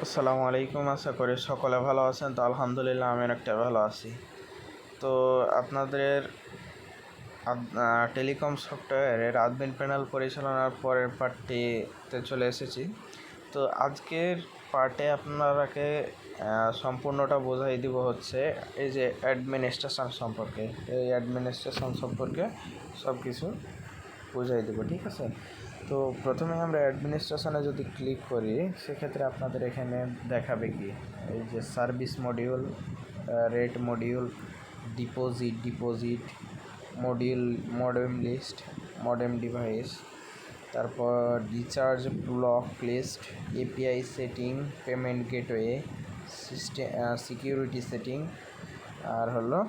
আসসালামু আলাইকুম। আশা করি সকলে ভালো আছেন। তো আলহামদুলিল্লাহ আমি অনেকটা ভালো আছি। তো আপনাদের টেলিকম সফটওয়্যারের অ্যাডমিন প্যানেল পরিচালনার পরের পার্টটিতে চলে এসেছি। তো আজকের পার্টে আপনারাকে সম্পূর্ণটা বোঝাই দিব হচ্ছে এই যে অ্যাডমিনিস্ট্রেশন সম্পর্কে। এই অ্যাডমিনিস্ট্রেশন সম্পর্কে সব কিছু বুঝাই দেবো, ঠিক আছে? তো প্রথমে আমরা অ্যাডমিনিস্ট্রেশনে যদি ক্লিক করি, সেক্ষেত্রে আপনাদের এখানে দেখাবে কি এই যে service module, rate module, deposit module, modem list, modem device, তারপর recharge block list, API setting, payment gateway system, security setting, আর হলো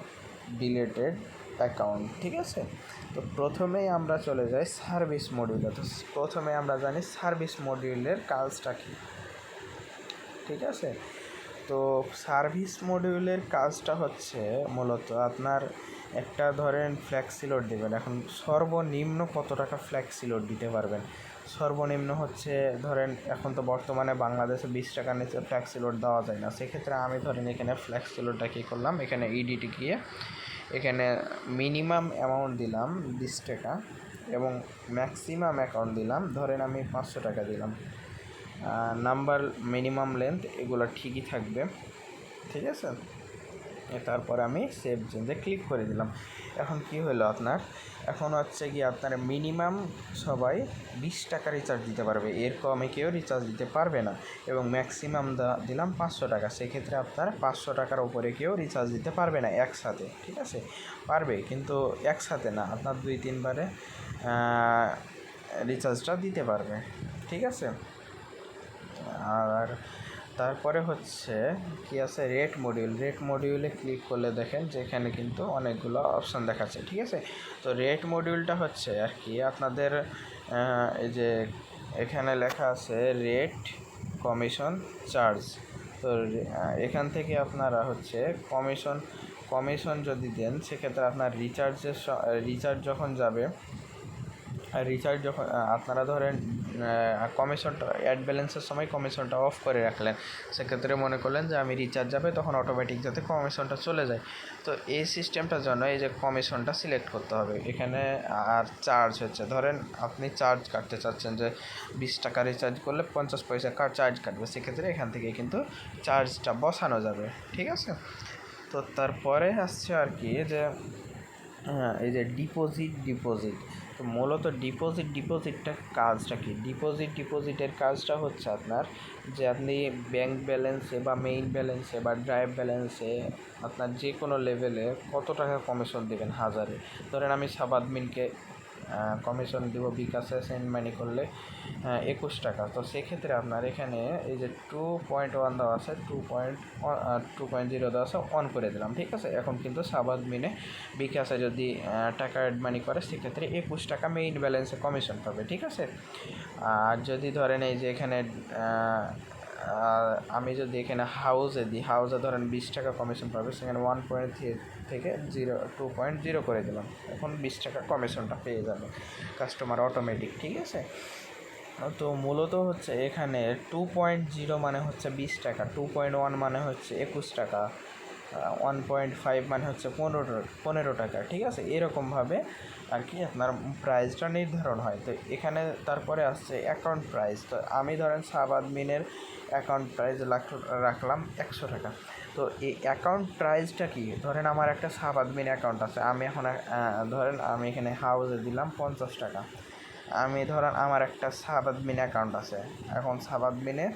ডিলেটেড অ্যাকাউন্ট, ঠিক আছে? তো প্রথমেই আমরা চলে যাই সার্ভিস মডিউলে। তো প্রথমে আমরা জানি সার্ভিস মডিউলের কাজটা কী, ঠিক আছে? তো সার্ভিস মডিউলের কাজটা হচ্ছে মূলত আপনার একটা ধরেন ফ্ল্যাক্সি লোড দেবেন। এখন সর্বনিম্ন কত টাকা ফ্ল্যাক্সি লোড দিতে পারবেন? সর্বনিম্ন হচ্ছে ধরেন এখন তো বর্তমানে বাংলাদেশে 20 টাকার নিচে ফ্ল্যাক্সি লোড দেওয়া যায় না। সেক্ষেত্রে আমি ধরেন এখানে ফ্ল্যাক্সি লোডটা কী করলাম, এখানে ইডিটি গিয়ে এখানে মিনিমাম অ্যামাউন্ট দিলাম 20 টাকা এবং ম্যাক্সিমাম অ্যাকাউন্ট দিলাম ধরেন আমি 500 টাকা দিলাম। নাম্বার, মিনিমাম লেন্থ এগুলো ঠিকই থাকবে, ঠিক আছে? তারপর আমি সেভ চেঞ্জে ক্লিক করে দিলাম। এখন কি হলো আপনার, এখন হচ্ছে কি আপনার মিনিমাম সবাই 20 টাকা রিচার্জ দিতে পারবে, এর কমে কেউ রিচার্জ দিতে পারবে না। এবং ম্যাক্সিমাম দিলাম 500 টাকা, সেক্ষেত্রে আপনার 500 টাকার উপরে কেউ রিচার্জ দিতে পারবে না একসাথে, ঠিক আছে? পারবে কিন্তু একসাথে না, আপনার 2-3 বারে রিচার্জটা দিতে পারবে, ঠিক আছে? আর তারপরে হচ্ছে কি আছে, রেট মডিউলে ক্লিক করলে দেখেন যে এখানে কিন্তু অনেকগুলো অপশান দেখাচ্ছে, ঠিক আছে? তো রেট মডিউলটা হচ্ছে আর কি আপনাদের এই যে এখানে লেখা আছে রেট, কমিশন, চার্জ। তো এখান থেকে আপনারা হচ্ছে কমিশন যদি দেন, সেক্ষেত্রে আপনার রিচার্জ যখন যাবে, রিচার্জ যখন আপনারা ধরেন কমিশনটা অ্যাড ব্যালেন্সের সময় কমিশনটা অফ করে রাখলেন, সেক্ষেত্রে মনে করলেন যে আমি রিচার্জ যাবে তখন অটোমেটিক যাতে কমিশনটা চলে যায়। তো এই সিস্টেমটার জন্য এই যে কমিশনটা সিলেক্ট করতে হবে এখানে। আর চার্জ হচ্ছে ধরেন আপনি চার্জ কাটতে চাচ্ছেন যে 20 টাকা রিচার্জ করলে 50 পয়সা চার্জ কাটবে, সেক্ষেত্রে এখান থেকে কিন্তু চার্জটা বসানো যাবে, ঠিক আছে? তো তারপরে আসছে আর কি যে এই যে ডিপোজিট। তো মূলত ডিপোজিটটা কাজটা কি? ডিপোজিটের কাজটা হচ্ছে আপনার যে আপনি ব্যাংক ব্যালেন্সে বা মেইন ব্যালেন্সে বা ড্রাইভ ব্যালেন্সে আপনার যে কোনো লেভেলে কত টাকা কমিশন দেবেন হাজারে। ধরেন আমি সাবাদমিনকে কমিশন দেব বিকাশে সেন্ড মানি করলে 21 টাকা। তো সেক্ষেত্রে আপনার এখানে এই যে 2.1 দেওয়া আছে, 2.0 দেওয়া আছে, অন করে দিলাম, ঠিক আছে? এখন কিন্তু সাবাদমিনে বিকাশে যদি টাকা অ্যাড মানি করে, সেক্ষেত্রে 21 টাকা মেইন ব্যালেন্সে কমিশন পাবে, ঠিক আছে? আর যদি ধরেন এই যে এখানে আমি যদি এখানে হাউসে দিই, হাউসে ধরেন 20 টাকা কমিশন পাবে, সেখানে 1.3 থেকে 2.0 করে দিলাম, এখন 20 টাকা কমিশনটা পেয়ে যাবে কাস্টমার অটোমেটিক, ঠিক আছে? তো মূলত হচ্ছে এখানে 2.0 মানে হচ্ছে 20 টাকা, 2.1 মানে হচ্ছে 21 টাকা, 1.5 মানে হচ্ছে 15 টাকা, ঠিক আছে? এরকমভাবে আর কি আপনার প্রাইসটা নির্ধারণ হয়। তো এখানে তারপরে আসছে অ্যাকাউন্ট প্রাইস। তো আমি ধরেন সাবাদমিনের অ্যাকাউন্ট প্রাইস রাখলাম 100 টাকা। তো এই অ্যাকাউন্ট প্রাইসটা কি, ধরেন আমার একটা সাবাদমিন অ্যাকাউন্ট আছে, আমি এখন ধরেন আমি এখানে হাউসে দিলাম 50 টাকা। আমি ধরেন আমার একটা সাবাদমিন অ্যাকাউন্ট আছে, এখন সাবাদমিনে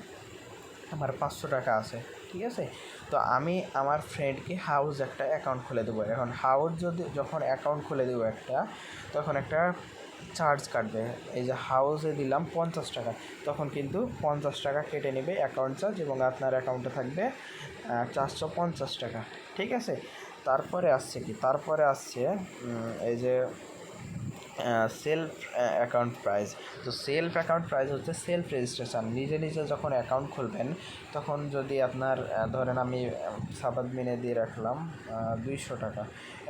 আমার 500 টাকা আছে, ঠিক আছে? তো আমি আমার ফ্রেন্ডকে হাউস একটা অ্যাকাউন্ট খুলে দেবো। এখন হাউস যখন অ্যাকাউন্ট খুলে দেবো একটা, তখন একটা চার্জ কাটবে। এই যে হাউসে দিলাম 50 টাকা, তখন কিন্তু 50 টাকা কেটে নেবে অ্যাকাউন্ট চার্জ, এবং আপনার অ্যাকাউন্টে থাকবে 450 টাকা, ঠিক আছে? তারপরে আসছে এই যে সেলফ অ্যাকাউন্ট প্রাইস। তো সেলফ অ্যাকাউন্ট প্রাইস হচ্ছে সেলফ রেজিস্ট্রেশন। নিজে যখন অ্যাকাউন্ট খুলবেন, তখন যদি আপনার ধরেন আমি সাবাদমিনে দিয়ে রাখলাম 200 টাকা,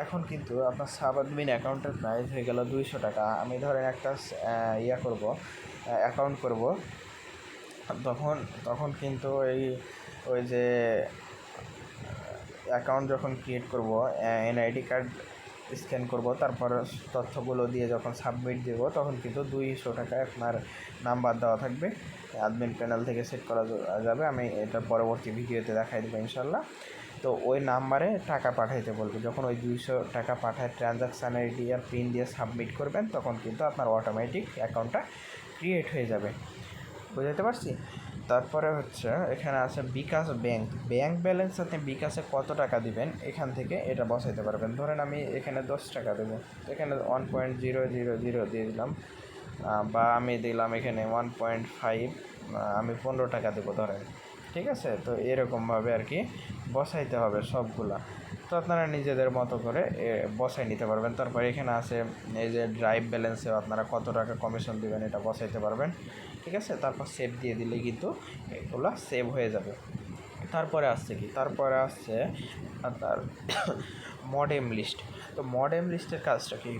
এখন কিন্তু আপনার সাবাদমিন অ্যাকাউন্টের প্রাইস হয়ে গেল 200 টাকা। আমি ধরেন একটা অ্যাকাউন্ট করব তখন তখন কিন্তু ওই যে অ্যাকাউন্ট যখন ক্রিয়েট করব, এনআইডি কার্ড স্ক্যান করব, তারপর তথ্যগুলো দিয়ে যখন সাবমিট দেব, তখন কিন্তু 200 টাকায় আপনার নাম্বার দেওয়া থাকবে, অ্যাডমিন প্যানেল থেকে সেট করা যাবে। আমি এটা পরবর্তী ভিডিওতে দেখাই দেবো ইনশাল্লাহ। তো ওই নাম্বারে টাকা পাঠাইতে বলবে। যখন ওই 200 টাকা পাঠায় ট্রানজাকশান আইডি আর পিন দিয়ে সাবমিট করবেন, তখন কিন্তু আপনার অটোমেটিক অ্যাকাউন্টটা ক্রিয়েট হয়ে যাবে। বুঝতে পারছি। তারপরে হচ্ছে এখানে আছে বিকাশ ব্যাংক ব্যালেন্স। আপনি বিকাশে কত টাকা দিবেন এখান থেকে এটা বসাইতে পারবেন। ধরেন আমি এখানে 10 টাকা দেবো, তো এখানে 1.000 দিয়ে দিলাম, বা আমি দিলাম এখানে 1.5, আমি 15 টাকা দেবো ধরেন, ঠিক আছে। তো এরকমভাবে আর কি বসাইতে হবে সবগুলা। তো আপনারা নিজেদের মতো করে বসাই নিতে পারবেন। তারপর এখানে আছে এই যে ড্রাইভ ব্যালেন্সেও আপনারা কত টাকা কমিশন দেবেন এটা বসাইতে পারবেন, ঠিক আছে। তারপর সেভ দিয়ে দিলে কিন্তু এগুলো সেভ হয়ে যাবে। তারপরে আসছে কি, তারপরে আসছে আপনার মডেম লিস্ট। তো মডেম লিস্টের কাজটা কি?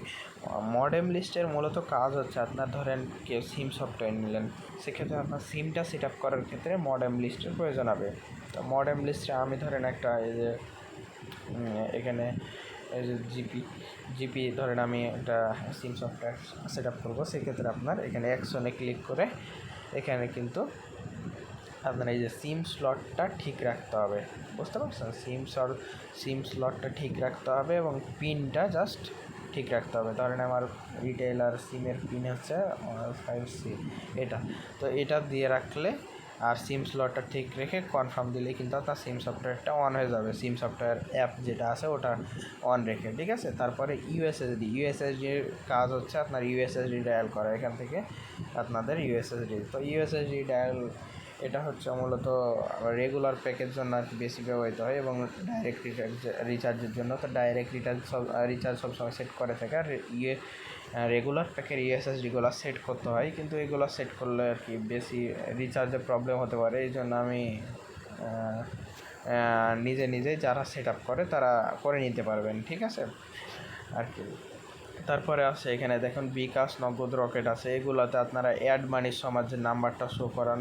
মডেম লিস্টের মূলত কাজ হচ্ছে, আপনার ধরেন কেউ সিম সফটওয়্যার নিলেন, সেক্ষেত্রে আপনার সিমটা সেট আপ করার ক্ষেত্রে মডেম লিস্টের প্রয়োজন হবে। তো মডেম লিস্টে আমি ধরেন একটা এই যে এখানে এই যে জিপি ধরেন আমি একটা সিম সফটওয়্যার সেট আপ করবো, সেক্ষেত্রে আপনার এখানে অ্যাকশনে ক্লিক করে এখানে কিন্তু আপনার এই যে সিম স্লটটা ঠিক রাখতে হবে। বুঝতে পারছেন? সিম স্লটটা ঠিক রাখতে হবে এবং পিনটা জাস্ট ঠিক রাখতে হবে। ধরেন আমার রিটেইলার সিমের পিন হচ্ছে 5C এটা, তো এটা দিয়ে রাখলে আর সিম স্লটটা ঠিক রেখে কনফার্ম দিলেই কিন্তু আপনার সিম সফটওয়্যারটা অন হয়ে যাবে। সিম সফটওয়্যার অ্যাপ যেটা আছে ওটা অন রেখে, ঠিক আছে। তারপরে ইউএসএসডির কাজ হচ্ছে আপনার ইউএসএসডি ডায়াল করা। এখান থেকে আপনাদের ইউএসএসডি, তো ইউএসএসডি ডায়াল এটা হচ্ছে মূলত রেগুলার প্যাকের জন্য আর কি বেশি ব্যবহৃত হয়, এবং ডাইরেক্ট রিচার্জের জন্য। তো ডাইরেক্ট রিচার্জ সবসময় সেট করে থাকে, আর রেগুলার প্যাকের ইউএসএসডিগুলো সেট করতে হয়, কিন্তু এগুলো সেট করলে আর কি বেশি রিচার্জের প্রবলেম হতে পারে। এই জন্য আমি নিজে যারা সেট আপ করে তারা করে নিতে পারবেন, ঠিক আছে আর কি। তারপরে আছে এখানে দেখুন বিকাশ, নগদ, রকেট আছে। এগুলোতে আপনারা অ্যাড মানির সময় যে নাম্বারটা শো করান,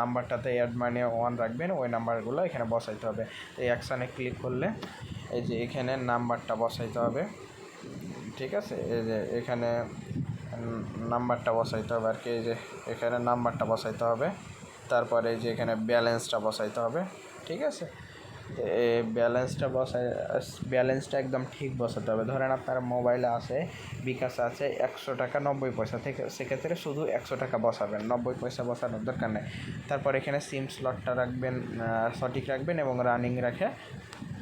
নাম্বারটাতে অ্যাড মানি অন রাখবেন, ওই নাম্বারগুলো এখানে বসাইতে হবে। এই অ্যাকশানে ক্লিক করলে এই যে এখানে নাম্বারটা বসাইতে হবে, ঠিক আছে। এই যে এখানে নাম্বারটা বসাইতে হবে আর কি, এই যে এখানে নাম্বারটা বসাইতে হবে। তারপরে এই যে এখানে ব্যালেন্সটা বসাইতে হবে, ঠিক আছে। ব্যালেন্সটা একদম ঠিক বসাতে হবে। ধরেন আপনার মোবাইলে আছে, বিকাশে আছে 100 টাকা 90 পয়সা থেকে, সেক্ষেত্রে শুধু 100 টাকা বসাবেন, 90 পয়সা বসানোর দরকার নেই। তারপর এখানে সিম স্লটটা রাখবেন, সঠিক রাখবেন এবং রানিং রেখে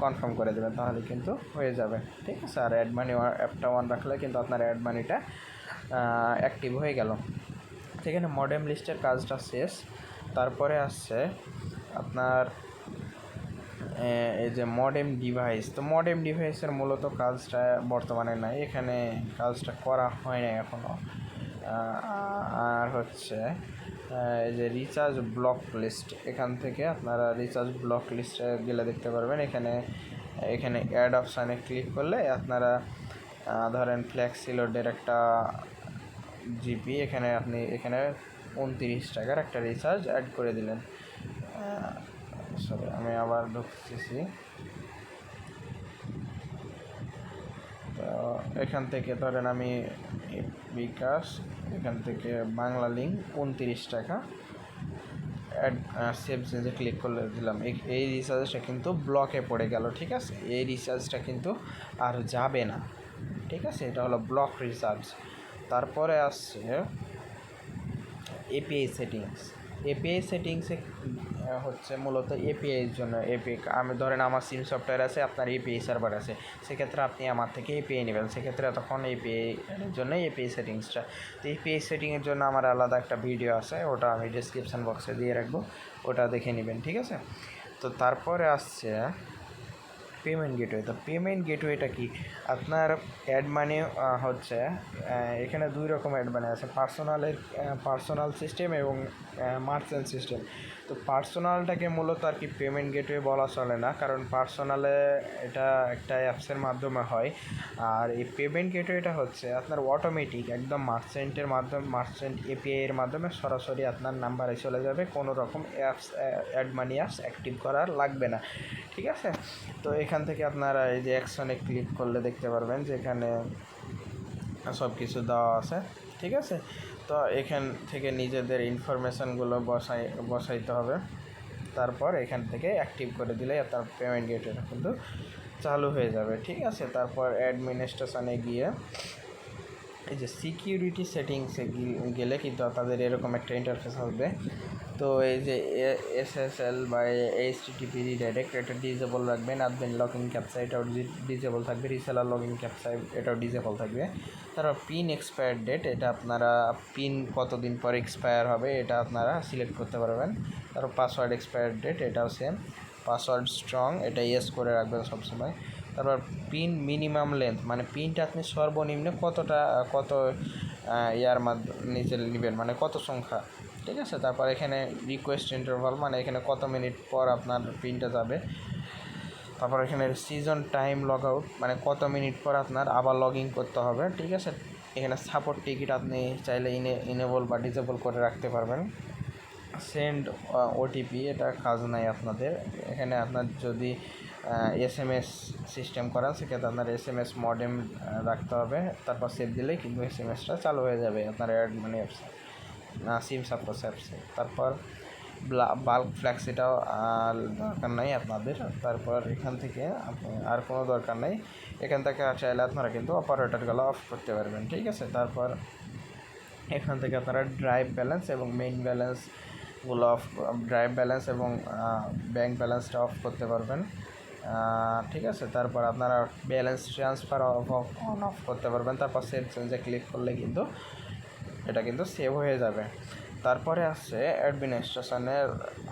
কনফার্ম করে দেবেন, তাহলে কিন্তু হয়ে যাবে, ঠিক আছে। আর অ্যাড মানি অ্যাপটা অন রাখলে কিন্তু আপনার অ্যাড মানিটা অ্যাক্টিভ হয়ে গেল। সেখানে মডেম লিস্টের কাজটা শেষ। তারপরে আসছে আপনার এই যে মডেম ডিভাইস। তো মডেম ডিভাইসের মূলত কাজটা বর্তমানে নাই, এখানে কাজটা করা হয় না এখনও। আর হচ্ছে এই যে রিচার্জ ব্লক লিস্ট, এখান থেকে আপনারা রিচার্জ ব্লক লিস্টে গেলে দেখতে পারবেন। এখানে অ্যাড অপশানে ক্লিক করলে আপনারা ধরেন ফ্ল্যাক্সি লোডের একটা জিপি, আপনি এখানে 29 টাকার একটা রিচার্জ অ্যাড করে দিলেন। সরি, আমি আবার ঢুকতেছি। তো এখান থেকে ধরেন আমি বিকাশ, এখান থেকে বাংলা লিঙ্ক 29 টাকা অ্যাড সেভ চেঞ্জে ক্লিক করলে দিলাম। এই রিচার্জটা কিন্তু ব্লকে পড়ে গেল, ঠিক আছে। এই রিচার্জটা কিন্তু আর যাবে না, ঠিক আছে। এটা হলো ব্লক রিচার্জ। তারপরে আসছে এপিআই সেটিংসে হচ্ছে মূলত এপিআইয়ের জন্য। আমি ধরেন আমার সিম সফটওয়্যার আছে, আপনার এপিআই সার্ভার আছে, সেক্ষেত্রে আপনি আমার থেকে এপিআই নেবেন, সেক্ষেত্রে তখন এপিআই এর জন্য এপিআই সেটিংসটা। তো এপিআই সেটিংয়ের জন্য আমার আলাদা একটা ভিডিও আছে, ওটা আমি ডিসক্রিপশান বক্সে দিয়ে রাখবো, ওটা দেখে নেবেন, ঠিক আছে। তো তারপরে আসছে পেমেন্ট গেটওয়ে। তো পেমেন্ট গেটওয়েটা কি? আপনার অ্যাড মানি হচ্ছে এখানে দুই রকম অ্যাড মানি আছে, পার্সোনাল সিস্টেম এবং মার্চেন্ট সিস্টেম। তো পার্সোনালটাকে মূলত আর কি পেমেন্ট গেটওয়ে বলা চলে না, কারণ পার্সোনালে এটা একটা অ্যাপসের মাধ্যমে হয়। আর এই পেমেন্ট গেটওয়েটা হচ্ছে আপনার অটোমেটিক একদম মার্চেন্ট এপিআই এর মাধ্যমে সরাসরি আপনার নাম্বারে চলে যাবে, কোনো রকম অ্যাড মানি অ্যাপস অ্যাক্টিভ করার লাগবে না। ঠিক আছে, তো এখান থেকে আপনারা এই যে অ্যাকশনে ক্লিক করলে দেখতে পারবেন যে এখানে সব কিছু দেওয়া আছে। ঠিক আছে, তো এখান থেকে নিজেদের ইনফরমেশানগুলো বসাইতে হবে, তারপর এখান থেকে অ্যাক্টিভ করে দিলেই আপনার পেমেন্ট গেটওয়েটা কিন্তু চালু হয়ে যাবে। ঠিক আছে, তারপর অ্যাডমিনিস্ট্রেশনে গিয়ে এই যে সিকিউরিটি সেটিংসে গেলে কিন্তু তাদের এরকম একটা ইন্টারফেস আসবে। তো এই যে এসএসএল বা এইচটিটিপি রিডাইরেক্ট এটা ডিজেবল রাখবেন, অ্যাডমিন লগইন ক্যাপচা এটাও ডিজেবল থাকবে, রিসেলার লগইন ক্যাপচা এটাও ডিজেবল থাকবে। তারপর পিন এক্সপায়ার ডেট, এটা আপনারা পিন কতদিন পর এক্সপায়ার হবে এটা আপনারা সিলেক্ট করতে পারবেন। তারপর পাসওয়ার্ড এক্সপায়ার ডেট এটাও সেম, পাসওয়ার্ড স্ট্রং এটা ইয়েস করে রাখবেন সবসময়। তারপর পিন মিনিমাম লেন্থ, মানে পিনটা আপনি সর্বনিম্ন কত ইয়ার নিচে নেবেন, মানে কত সংখ্যা। ঠিক আছে, তারপর এখানে রিকোয়েস্ট ইন্টারভাল, মানে এখানে কত মিনিট পর আপনার পিনটা যাবে। তারপর এখানে সিজন টাইম লগ আউট, মানে কত মিনিট পর আপনার আবার লগ ইন করতে হবে। ঠিক আছে, এখানে সাপোর্ট টিকিট আপনি চাইলে ইনেবল বা ডিসেবল করে রাখতে পারবেন। সেন্ড ওটিপি এটা কাজ নাই আপনাদের, এখানে আপনার যদি এসএমএস সিস্টেম করান সেক্ষেত্রে আপনার এসএমএস মডেম রাখতে হবে, তারপর সেভ দিলেই কিন্তু এসএমএসটা চালু হয়ে যাবে আপনার অ্যাড মানি অ্যাপসে, সিম সাপোর্ট অ্যাপসে। তারপর বাল্ক ফ্ল্যাক্স এটাও দরকার নাই আপনাদের। তারপর এখান থেকে আর কোনো দরকার নেই, এখান থেকে চাইলে আপনারা কিন্তু অপারেটরগুলো অফ করতে পারবেন। ঠিক আছে, তারপর এখান থেকে আপনারা ড্রাইভ ব্যালেন্স এবং মেইন ব্যালেন্সগুলো ড্রাইভ ব্যালেন্স এবং ব্যাঙ্ক ব্যালেন্সটা অফ করতে পারবেন। ঠিক আছে, তারপর আপনারা ব্যালেন্স ট্রান্সফার অন অফ করতে পারবেন। তারপর সেভ চেঞ্জে ক্লিক করলে কিন্তু এটা কিন্তু সেভ হয়ে যাবে। তারপরে আসছে অ্যাডমিনিস্ট্রেশনের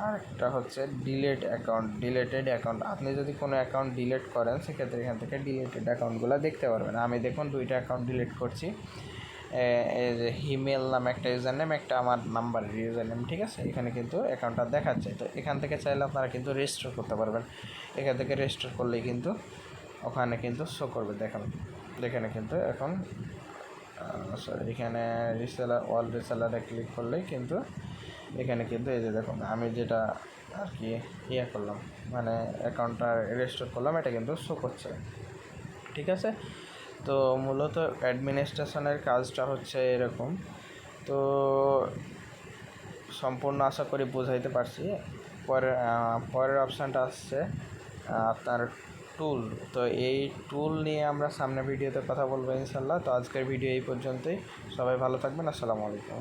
আরেকটা হচ্ছে ডিলেটেড অ্যাকাউন্ট। আপনি যদি কোনো অ্যাকাউন্ট ডিলিট করেন সেক্ষেত্রে এখান থেকে ডিলেটেড অ্যাকাউন্টগুলো দেখতে পারবেন। আমি দেখুন 2টা অ্যাকাউন্ট ডিলিট করছি, এই যে হিমেল নামে একটা ইউজার নেম, একটা আমার নাম্বারের ইউজার নেম। ঠিক আছে, এখানে কিন্তু অ্যাকাউন্টটা দেখাচ্ছে। তো এখান থেকে চাইলে আপনারা কিন্তু রেজিস্টার করতে পারবেন, এখান থেকে রেজিস্টার করলেই কিন্তু ওখানে কিন্তু শো করবে। এখানে কিন্তু এখন এখানে রিসেলারে ক্লিক করলেই কিন্তু এখানে কিন্তু এই যে দেখুন আমি যেটা আর কি করলাম, মানে অ্যাকাউন্টটা রেজিস্টার করলাম, এটা কিন্তু শো করছে। ঠিক আছে, তো মূলত অ্যাডমিনিস্ট্রেশনের কাজটা হচ্ছে এরকম। তো সম্পূর্ণ আশা করি বোঝাইতে পারছি। পরের অপশানটা আসছে আপনার টুল। তো এই টুল নিয়ে আমরা সামনে ভিডিওতে কথা বলবো ইনশাল্লাহ। তো আজকের ভিডিও এই পর্যন্তই, সবাই ভালো থাকবেন, আসসালামু আলাইকুম।